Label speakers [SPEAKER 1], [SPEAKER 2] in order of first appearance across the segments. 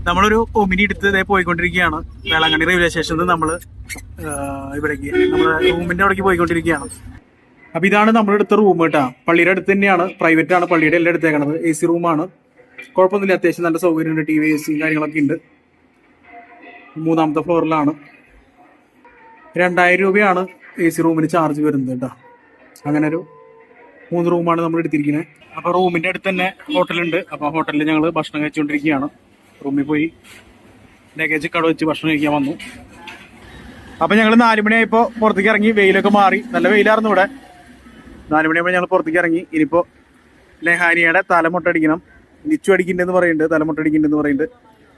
[SPEAKER 1] നമ്മളൊരു ഒമിനി എടുത്ത് ഇതേ പോയിക്കൊണ്ടിരിക്കുകയാണ്. വേളാങ്കണ്ണി റെയിൽവേ സ്റ്റേഷനിൽ നിന്ന് നമ്മൾ ഇവിടേക്ക് നമ്മുടെ റൂമിന്റെ അവിടേക്ക് പോയിക്കൊണ്ടിരിക്കുകയാണ്. അപ്പൊ ഇതാണ് നമ്മളെടുത്ത റൂം കേട്ടാ. പള്ളിയുടെ അടുത്ത് തന്നെയാണ്, പ്രൈവറ്റ് ആണ്, പള്ളിയുടെ എല്ലാം എടുത്തേക്കണത്. AC റൂമാണ്, കുഴപ്പമൊന്നുമില്ല, അത്യാവശ്യം നല്ല സൗകര്യമുണ്ട്, TV AC കാര്യങ്ങളൊക്കെ ഉണ്ട്. 3ാമത്തെ ഫ്ലോറിലാണ്. 2000 രൂപയാണ് AC റൂമിന് ചാർജ് വരുന്നത് കേട്ടോ. അങ്ങനെ ഒരു 3 റൂമാണ് നമ്മൾ എടുത്തിരിക്കുന്നത്. അപ്പൊ റൂമിന്റെ അടുത്ത് തന്നെ ഹോട്ടലുണ്ട്. അപ്പൊ ഹോട്ടലിൽ ഞങ്ങൾ ഭക്ഷണം കഴിച്ചുകൊണ്ടിരിക്കുകയാണ്. റൂമിൽ പോയി ലഗേജ് കട വെച്ച് ഭക്ഷണം കഴിക്കാൻ വന്നു. അപ്പൊ ഞങ്ങൾ 4 മണിയായപ്പോ പുറത്തേക്ക് ഇറങ്ങി. വെയിലൊക്കെ മാറി, നല്ല വെയിലായിരുന്നു ഇവിടെ. 4 മണിയായപ്പോൾ ഞങ്ങൾ പുറത്തേക്ക് ഇറങ്ങി. ഇനിയിപ്പോ നെഹാനിയുടെ തലമുട്ടടിക്കണം, നിച്ചു അടിക്കുന്നുണ്ടെന്ന് പറയുന്നുണ്ട്, തലമുട്ടടിക്കുന്നുണ്ടെന്ന് പറയുന്നുണ്ട്.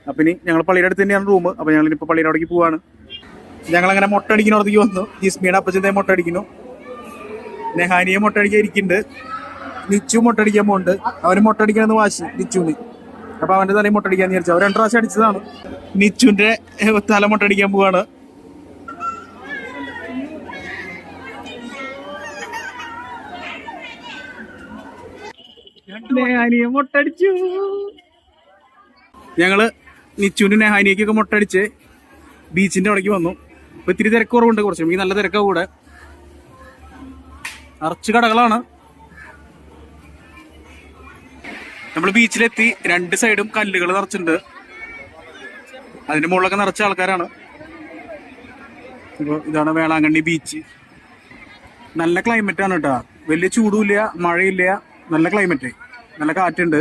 [SPEAKER 1] അപ്പൊ ഇനി ഞങ്ങൾ പള്ളിയുടെ അടുത്ത് തന്നെയാണ് റൂം. അപ്പൊ ഞങ്ങൾ ഇനിയിപ്പോ പള്ളിയുടെ അവിടേക്ക് പോവാണ്. ഞങ്ങളങ്ങനെ മുട്ട അടിക്കുന്നിടത്തേക്ക് വന്നു. ജിസ്മിയുടെ അപ്പച്ചന്റെ മുട്ട അടിക്കുന്നു, നെഹാനിയെ മുട്ട അടിക്കാൻ ഇരിക്കുന്നുണ്ട്, നിച്ചു മുട്ട അടിക്കാൻ പോകുന്നുണ്ട്. അവന് മുട്ട അടിക്കണമെന്ന് വാശി നിച്ചുവിന്. അപ്പൊ അവന്റെ തലയിൽ മുട്ട അടിക്കാന്ന് വിചാരിച്ചു. അവർ 2 പ്രാവശ്യം അടിച്ചതാണ്. നിച്ചുവിന്റെ തല മുട്ട അടിക്കാൻ പോവാണ്. നെഹാനിയെ മുട്ടടിച്ചു. ഞങ്ങള് നിച്ചുവിന്റെ നെഹാനിയൊക്കെ മുട്ടടിച്ച് ബീച്ചിന്റെ അവിടേക്ക് വന്നു. ഇപ്പൊ ഇത്തിരി തിരക്ക് കുറവുണ്ട്, കുറച്ച് ഈ നല്ല തിരക്കാ കൂടെ. നിറച്ച് കടകളാണ്. നമ്മൾ ബീച്ചിലെത്തി. 2 സൈഡും കല്ലുകൾ നിറച്ചിട്ടുണ്ട്. അതിന്റെ മുകളിലൊക്കെ നിറച്ച ആൾക്കാരാണ്. ഇപ്പൊ ഇതാണ് വേളാങ്കണ്ണി ബീച്ച്. നല്ല ക്ലൈമറ്റ് ആണ് കേട്ടോ. വലിയ ചൂടുമില്ല, മഴയില്ല, നല്ല ക്ലൈമറ്റ്, നല്ല കാറ്റുണ്ട്.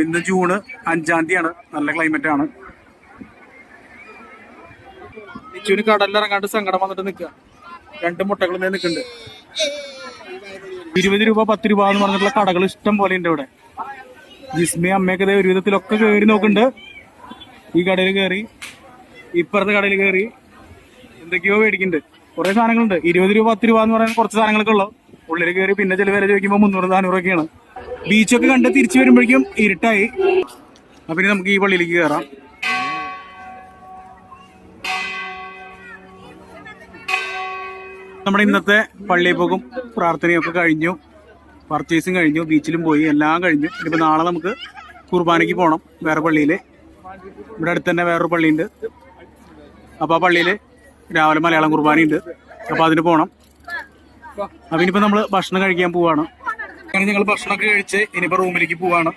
[SPEAKER 1] ഇന്ന് ജൂൺ 5-ാം തീയതിയാണ്. നല്ല ക്ലൈമറ്റ് ആണ്. നിച്ചുവിന് കടലിലിറങ്ങാണ്ട് സങ്കടം വന്നിട്ട് നിൽക്കുക. 2 മുട്ടകൾ നിൽക്കുന്നുണ്ട്. 20 രൂപ 10 രൂപ എന്ന് പറഞ്ഞിട്ടുള്ള കടകൾ ഇഷ്ടം പോലെ ഉണ്ട് ഇവിടെ. ജിസ്മി അമ്മയൊക്കെ ഒരു വിധത്തിലൊക്കെ കയറി നോക്കുന്നുണ്ട്. ഈ കടയിൽ കയറി, ഇപ്പുറത്തെ കടയിൽ കയറി, എന്തൊക്കെയോ മേടിക്കുന്നുണ്ട്. കുറെ സാധനങ്ങളുണ്ട്. 20 രൂപ 10 രൂപ എന്ന് പറയുന്ന കുറച്ച് സാധനങ്ങളൊക്കെ ഉള്ളു. ഉള്ളിൽ കയറി പിന്നെ ചില വില ചോദിക്കുമ്പോൾ 300-400 ഒക്കെയാണ്. ബീച്ചൊക്കെ കണ്ട് തിരിച്ചു വരുമ്പോഴേക്കും ഇരുട്ടായി. അപ്പൊ ഇനി നമുക്ക് ഈ പള്ളിയിലേക്ക് കയറാം. നമ്മുടെ ഇന്നത്തെ പള്ളിപ്പോക്കും പ്രാർത്ഥനയും ഒക്കെ കഴിഞ്ഞു. പർച്ചേസും കഴിഞ്ഞു, ബീച്ചിലും പോയി, എല്ലാം കഴിഞ്ഞു. ഇനിയിപ്പോൾ നാളെ നമുക്ക് കുർബാനയ്ക്ക് പോകണം വേറെ പള്ളിയിൽ. ഇവിടെ അടുത്ത് തന്നെ വേറൊരു പള്ളിയുണ്ട്. അപ്പോൾ ആ പള്ളിയിൽ രാവിലെ മലയാളം കുർബാനയുണ്ട്. അപ്പോൾ അതിന് പോകണം. അപ്പോൾ ഇനിയിപ്പോൾ നമ്മൾ ഭക്ഷണം കഴിക്കാൻ പോവാണ്. അങ്ങനെ ഞങ്ങൾ ഭക്ഷണമൊക്കെ കഴിച്ച് ഇനിയിപ്പോൾ റൂമിലേക്ക് പോവാണ്.